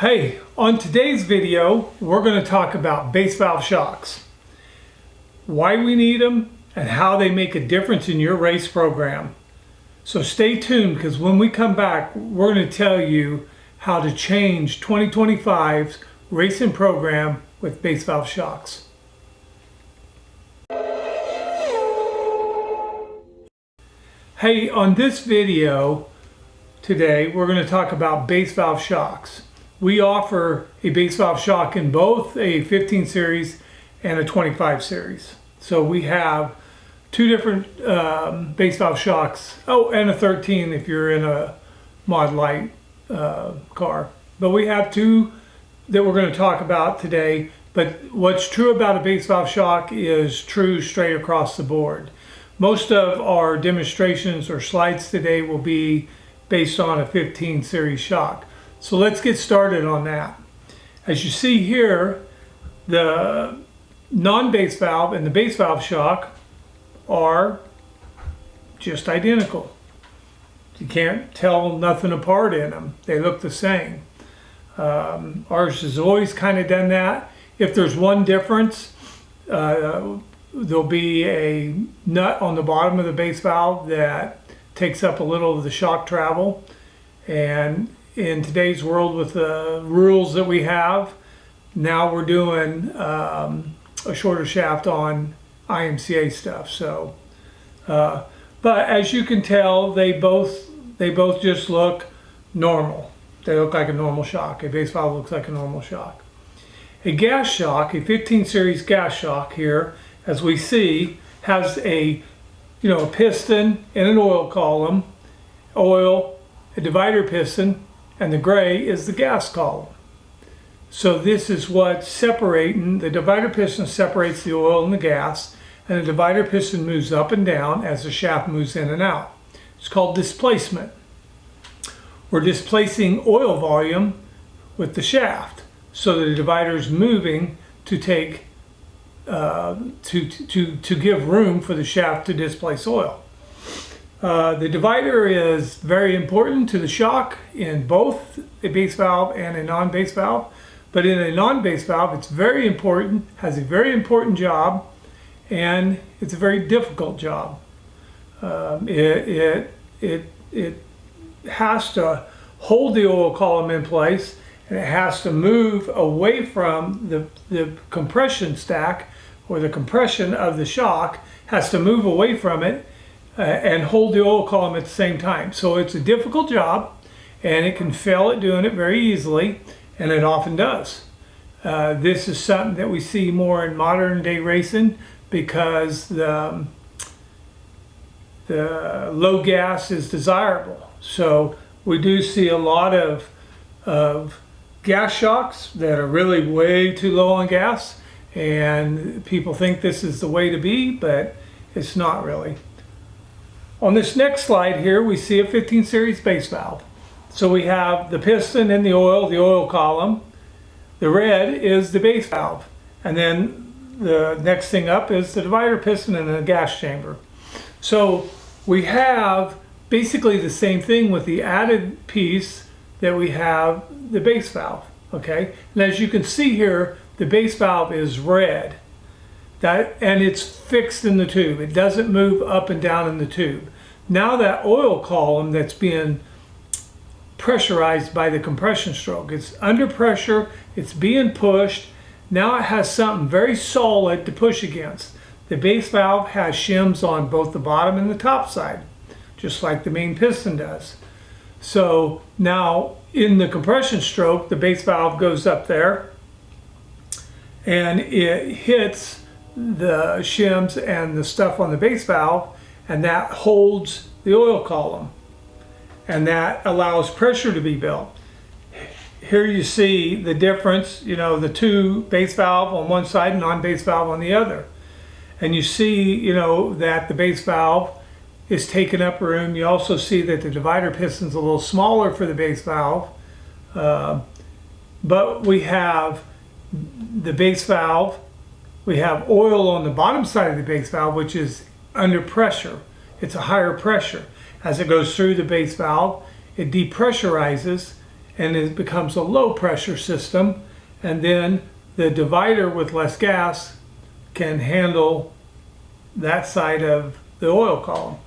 Hey, on today's video, we're going to talk about base valve shocks, why we need them, and how they make a difference in your race program. So stay tuned, because when we come back, we're going to tell you how to change 2025's racing program with base valve shocks. Hey, on this video today, we're going to talk about base valve shocks. We offer a base valve shock in both a 15 series and a 25 series. So we have two different base valve shocks. Oh, and a 13 if you're in a mod light car. But we have two that we're going to talk about today. But what's true about a base valve shock is true straight across the board. Most of our demonstrations or slides today will be based on a 15 series shock. So let's get started on that. As you see here, the non-base valve and the base valve shock are just identical. You can't tell nothing apart in them. They look the same. Ours has always kind of done that. If there's one difference, there'll be a nut on the bottom of the base valve that takes up a little of the shock travel. And in today's world, with the rules that we have, now we're doing a shorter shaft on IMCA stuff. So, but as you can tell, they both just look normal. They look like a normal shock. A base valve looks like a normal shock. A gas shock, a 15 series gas shock here, as we see, has a piston and an oil column, oil, a divider piston, and the gray is the gas column. So this is what's separating. The divider piston separates the oil and the gas, and the divider piston moves up and down as the shaft moves in and out. It's called displacement. We're displacing oil volume with the shaft, so the divider is moving to take to give room for the shaft to displace oil. The divider is very important to the shock in both a base valve and a non-base valve, but in a non-base valve it's very important, has a very important job, and it's a very difficult job. It has to hold the oil column in place, and it has to move away from the compression stack, or the compression of the shock has to move away from it and hold the oil column at the same time. So it's a difficult job, and it can fail at doing it very easily, and it often does. This is something that we see more in modern day racing, because the low gas is desirable. So we do see a lot of gas shocks that are really way too low on gas, and people think this is the way to be, but it's not really. On this next slide here, we see a 15 series base valve. So we have the piston and the oil column. The red is the base valve. And then the next thing up is the divider piston and the gas chamber. So we have basically the same thing with the added piece that we have the base valve, okay? And as you can see here, the base valve is red. And it's fixed in the tube. It doesn't move up and down in the tube. Now that oil column that's being pressurized by the compression stroke, it's under pressure, it's being pushed. Now it has something very solid to push against. The base valve has shims on both the bottom and the top side, just like the main piston does. So now in the compression stroke, the base valve goes up there and it hits the shims and the stuff on the base valve, and that holds the oil column, and that allows pressure to be built. Here you see the difference, the two base valve on one side and non-base valve on the other. And you see, that the base valve is taking up room. You also see that the divider piston's a little smaller for the base valve. But we have the base valve, we have oil on the bottom side of the base valve, which is under pressure. It's a higher pressure. As it goes through the base valve, it depressurizes and it becomes a low pressure system, and then the divider with less gas can handle that side of the oil column.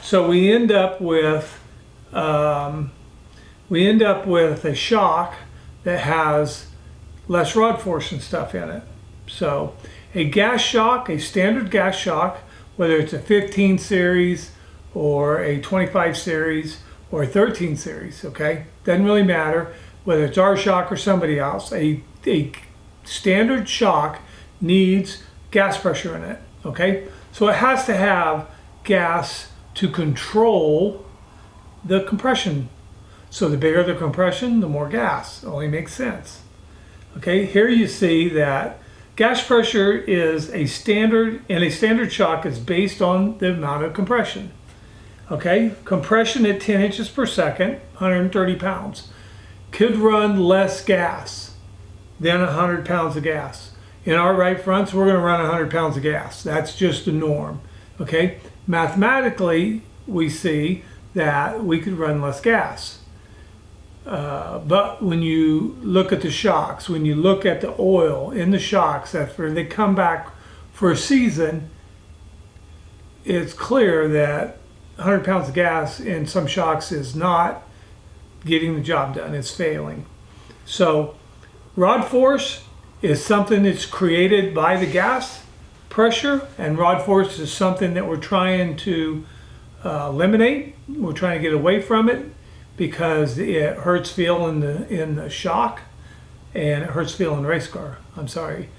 So we end up with a shock that has less rod force and stuff in it. So a gas shock, a standard gas shock, whether it's a 15 series or a 25 series or a 13 series, okay? Doesn't really matter whether it's our shock or somebody else. A standard shock needs gas pressure in it, okay? So it has to have gas to control the compression. So the bigger the compression, the more gas. It only makes sense. Okay, here you see that gas pressure is a standard, and a standard shock is based on the amount of compression. Okay, compression at 10 inches per second, 130 pounds, could run less gas than 100 pounds of gas. In our right fronts, we're going to run 100 pounds of gas. That's just the norm. Okay, mathematically, we see that we could run less gas. But when you look at the shocks, when you look at the oil in the shocks after they come back for a season, it's clear that 100 pounds of gas in some shocks is not getting the job done. It's failing. So rod force is something that's created by the gas pressure, and rod force is something that we're trying to eliminate. We're trying to get away from it because it hurts feeling in the shock, and it hurts feeling the race car. I'm sorry.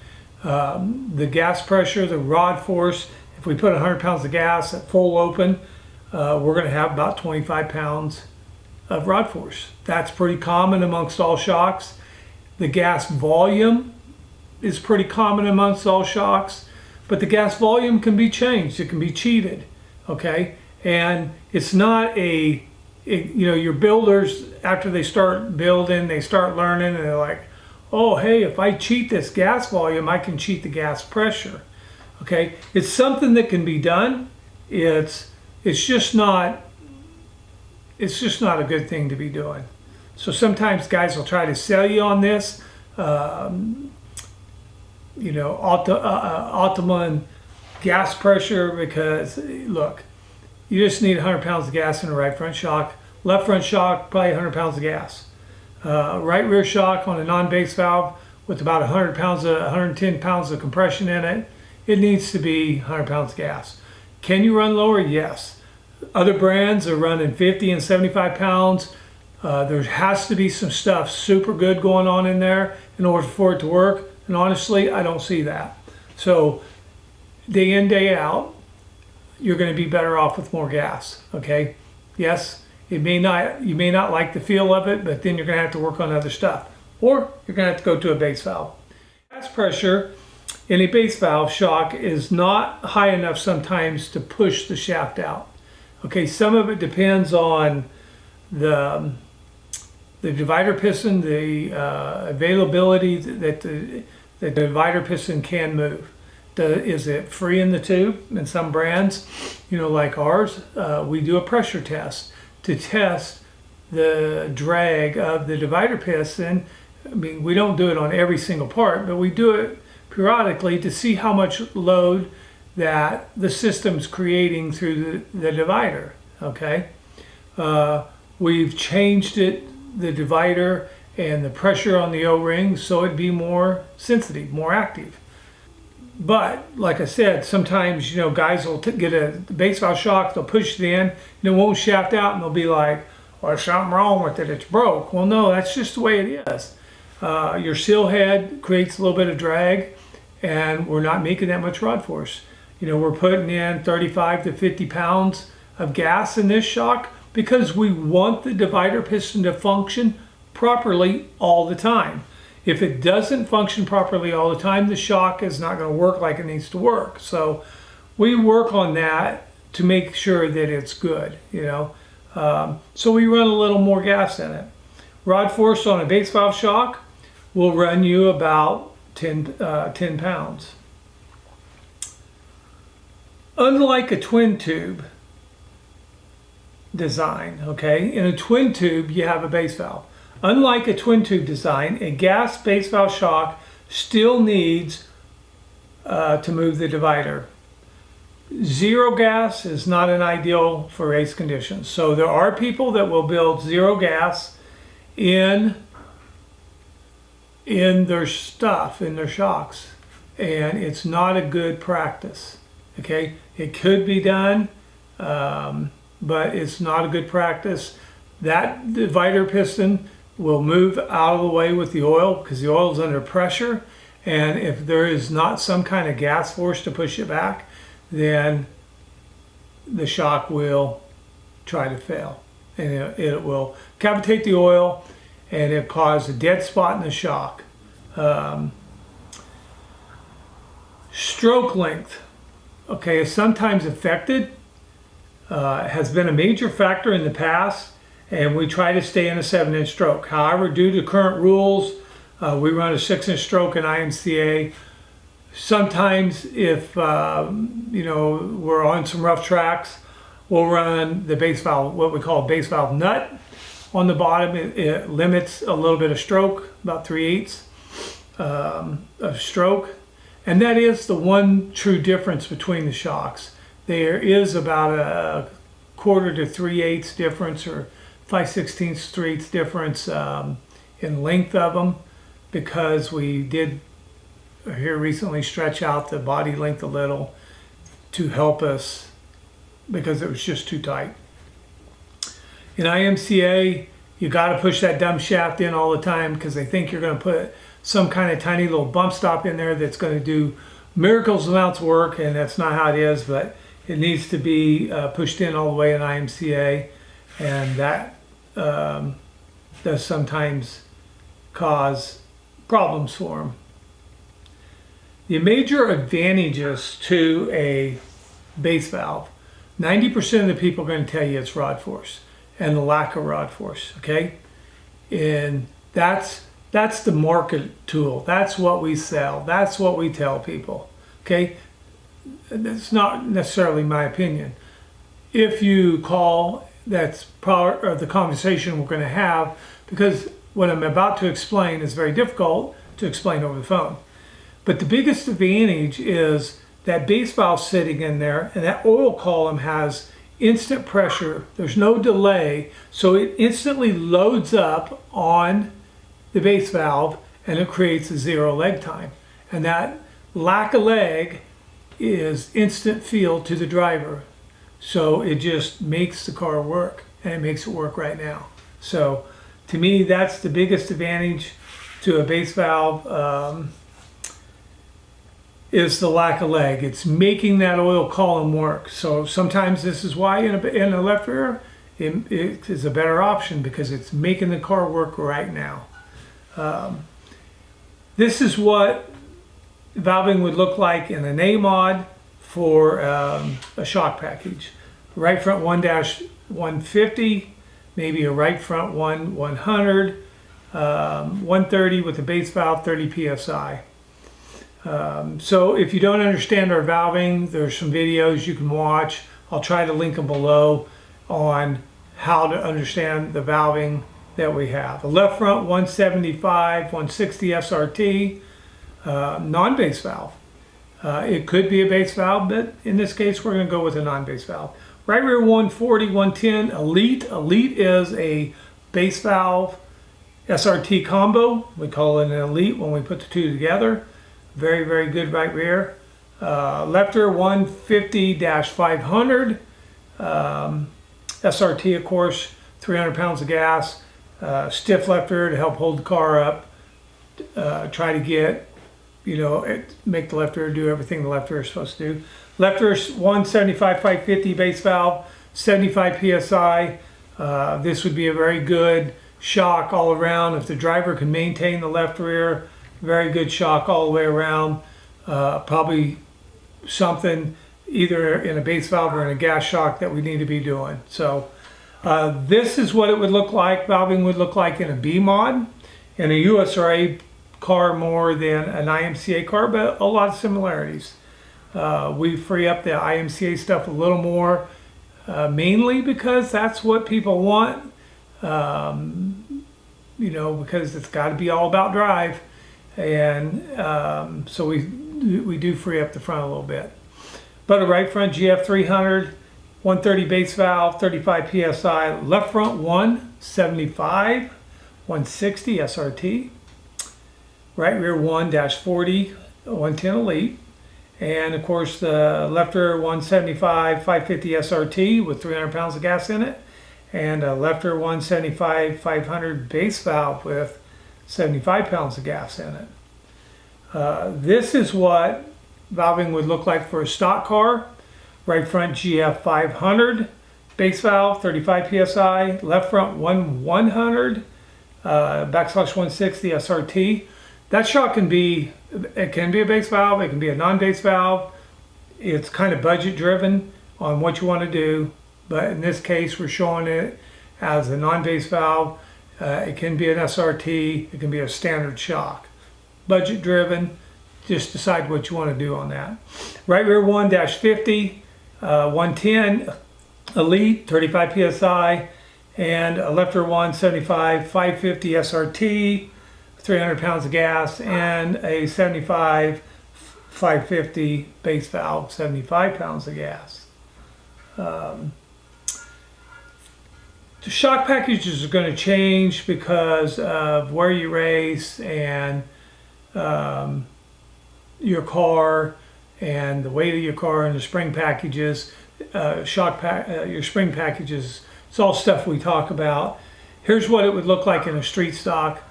The gas pressure, the rod force, if we put 100 pounds of gas at full open, we're going to have about 25 pounds of rod force. That's pretty common amongst all shocks. The gas volume is pretty common amongst all shocks, but the gas volume can be changed. It can be cheated, okay? And it's not your builders, after they start building, they start learning, and they're like, oh, hey, if I cheat this gas volume, I can cheat the gas pressure, okay? It's something that can be done. It's just not a good thing to be doing. So sometimes guys will try to sell you on this, optimum gas pressure, because look, you just need 100 pounds of gas in the right front shock. Left front shock, probably 100 pounds of gas. Right rear shock on a non-base valve with about 110 pounds of compression in it, it needs to be 100 pounds of gas. Can you run lower? Yes. Other brands are running 50 and 75 pounds. There has to be some stuff super good going on in there in order for it to work. And honestly, I don't see that. So day in, day out, you're going to be better off with more gas. Okay. Yes, you may not like the feel of it, but then you're going to have to work on other stuff, or you're going to have to go to a base valve. Gas pressure in a base valve shock is not high enough sometimes to push the shaft out. Okay, some of it depends on the divider piston, the availability that the divider piston can move. Is it free in the tube? In some brands, like ours, we do a pressure test to test the drag of the divider piston. I mean, we don't do it on every single part, but we do it periodically to see how much load that the system's creating through the divider. Okay, we've changed the divider and the pressure on the O-ring so it'd be more sensitive, more active. But like I said, sometimes guys will get a base valve shock, they'll push it in, and it won't shaft out, and they'll be like, well, there's something wrong with it, it's broke. Well, no, that's just the way it is. Your seal head creates a little bit of drag, and we're not making that much rod force. We're putting in 35 to 50 pounds of gas in this shock because we want the divider piston to function properly all the time. If it doesn't function properly all the time, the shock is not going to work like it needs to work. So we work on that to make sure that it's good, so we run a little more gas in it. Rod force on a base valve shock will run you about 10 pounds. Unlike a twin tube design, okay, in a twin tube you have a base valve. Unlike a twin tube design, a gas base valve shock still needs to move the divider. Zero gas is not an ideal for race conditions. So there are people that will build zero gas in their stuff, in their shocks, and it's not a good practice. Okay, it could be done, but it's not a good practice. That divider piston will move out of the way with the oil because the oil is under pressure, and if there is not some kind of gas force to push it back, then the shock will try to fail, and it will cavitate the oil, and it cause a dead spot in the shock. Stroke length, okay, is sometimes affected. Has been a major factor in the past, and we try to stay in a 7-inch stroke. However, due to current rules, we run a 6-inch stroke in IMCA. Sometimes if we're on some rough tracks, we'll run the base valve, what we call base valve nut on the bottom. It limits a little bit of stroke, about 3/8 of stroke, and that is the one true difference between the shocks. There is about a 1/4 to 3/8 difference, or 5/16 3/8 difference in length of them, because we did here recently stretch out the body length a little to help us, because it was just too tight. In IMCA, you got to push that dumb shaft in all the time because they think you're going to put some kind of tiny little bump stop in there that's going to do miracles amounts of work, and that's not how it is. But it needs to be pushed in all the way in IMCA, and that does sometimes cause problems for them. The major advantages to a base valve, 90% of the people are going to tell you it's rod force and the lack of rod force, okay? And that's the market tool. That's what we sell. That's what we tell people, okay? That's not necessarily my opinion. If you call, that's part of the conversation we're going to have, because what I'm about to explain is very difficult to explain over the phone. But the biggest advantage is that base valve sitting in there, and that oil column has instant pressure. There's no delay, so it instantly loads up on the base valve, and it creates a zero leg time. And that lack of leg is instant feel to the driver. So it just makes the car work, and it makes it work right now. So to me, that's the biggest advantage to a base valve, is the lack of leg. It's making that oil column work. So sometimes this is why in a left rear, it is a better option, because it's making the car work right now. This is what valving would look like in an A mod for a shock package. Right front 1-150, maybe a right front 100, 130 with a base valve, 30 psi. So if you don't understand our valving, there's some videos you can watch. I'll try to link them below on how to understand the valving that we have. The left front 175, 160 SRT, non-base valve. It could be a base valve, but in this case we're going to go with a non-base valve. Right rear 140, 110 Elite. Elite is a base valve SRT combo. We call it an Elite when we put the two together. Very, very good right rear. Left rear 150-500. SRT, of course, 300 pounds of gas. Stiff left rear to help hold the car up. Try to get, make the left rear do everything the left rear is supposed to do. Left rear 175-550 base valve, 75 psi. This would be a very good shock all around. If the driver can maintain the left rear, very good shock all the way around. Probably something either in a base valve or in a gas shock that we need to be doing. So this is what it would look like, valving would look like in a B mod, in a USRA car more than an IMCA car, but a lot of similarities. We free up the IMCA stuff a little more, mainly because that's what people want. because it's got to be all about drive. And so we do free up the front a little bit. But a right front GF 300, 130 base valve, 35 PSI, left front 175, 160 SRT, right rear 1-40, 110 Elite, and of course the left rear 175, 550 SRT with 300 pounds of gas in it, and a left rear 175, 500 base valve with 75 pounds of gas in it. This is what valving would look like for a stock car. Right front GF 500, base valve 35 PSI, left front 100, backslash 160 SRT. That shock can be a base valve, it can be a non-base valve. It's kind of budget driven on what you want to do, but in this case we're showing it as a non-base valve. It can be an SRT, it can be a standard shock. Budget driven, just decide what you want to do on that. Right rear 1-50, 110 Elite, 35 PSI, and a left rear 175, 550 SRT, 300 pounds of gas, and a 75, 550 base valve, 75 pounds of gas. The shock packages are going to change because of where you race and your car and the weight of your car and the spring packages, your spring packages. It's all stuff we talk about. Here's what it would look like in a street stock.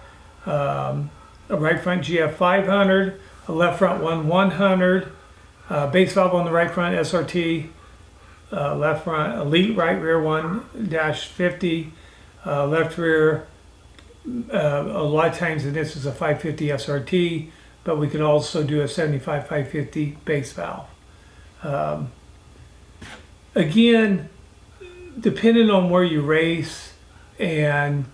A right front GF 500, a left front 100, base valve on the right front SRT, left front Elite right rear 1-50, left rear, a lot of times this is a 550 SRT, but we could also do a 75 550 base valve. Again, depending on where you race and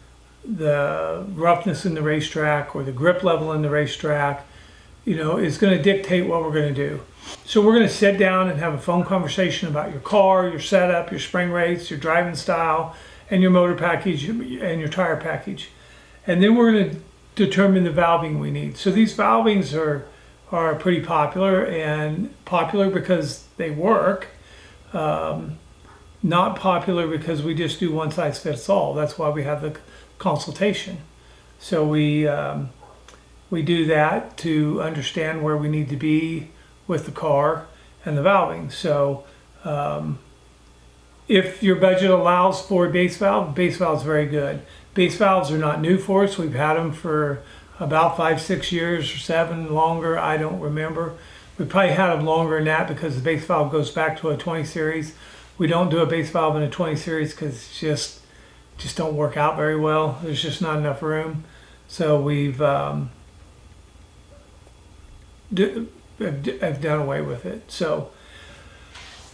the roughness in the racetrack or the grip level in the racetrack, is going to dictate what we're going to do. So we're going to sit down and have a phone conversation about your car, your setup, your spring rates, your driving style, and your motor package and your tire package. And then we're going to determine the valving we need. So these valvings are pretty popular, and popular because they work. Not popular because we just do one size fits all. That's why we have the consultation. So we do that to understand where we need to be with the car and the valving. So if your budget allows for a base valve is very good. Base valves are not new for us. We've had them for about 5-6 years or 7 longer. I don't remember. We probably had them longer than that because the base valve goes back to a 20 series. We don't do a base valve in a 20 series because it's just don't work out very well. There's just not enough room. So we've have done away with it. So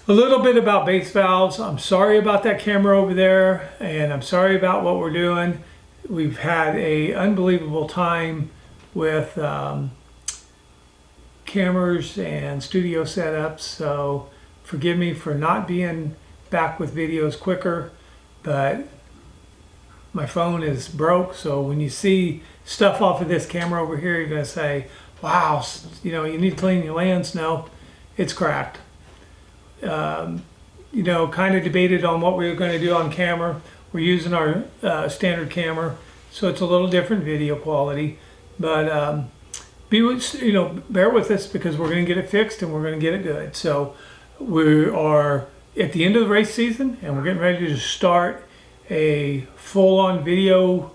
a little bit about base valves. I'm sorry about that camera over there, and I'm sorry about what we're doing. We've had an unbelievable time with cameras and studio setups, so forgive me for not being back with videos quicker, but my phone is broke, so when you see stuff off of this camera over here, you're going to say, wow, you need to clean your lens. No, it's cracked. Kind of debated on what we were going to do on camera. We're using our standard camera, so it's a little different video quality, but bear with us because we're going to get it fixed and we're going to get it good. So we are at the end of the race season, and we're getting ready to start a full-on video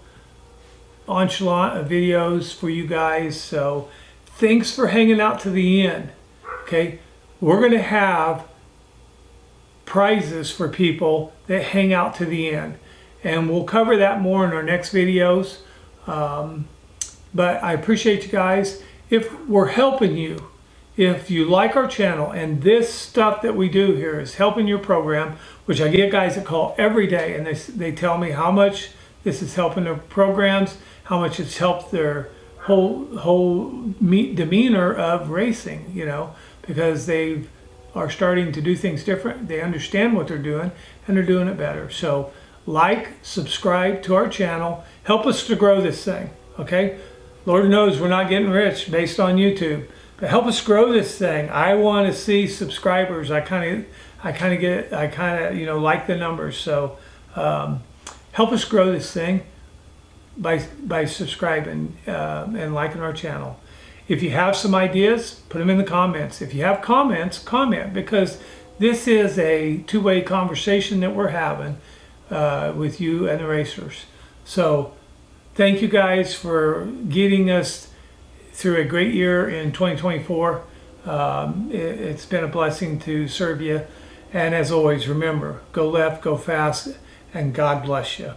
enchilada of videos for you guys. So thanks for hanging out to the end. Okay, we're going to have prizes for people that hang out to the end, and we'll cover that more in our next videos. But I appreciate you guys. If we're helping you, if you like our channel and this stuff that we do here is helping your program, which I get guys that call every day and they tell me how much this is helping their programs, how much it's helped their whole demeanor of racing, because they are starting to do things different. They understand what they're doing and they're doing it better. So like, subscribe to our channel. Help us to grow this thing, okay? Lord knows we're not getting rich based on YouTube, but help us grow this thing. I want to see subscribers. I kind of like the numbers. So help us grow this thing by subscribing and liking our channel. If you have some ideas, put them in the comments. If you have comments, comment, because this is a two-way conversation that we're having with you and the racers. So thank you guys for getting us through a great year in 2024. It's been a blessing to serve you. And as always, remember, go left, go fast, and God bless you.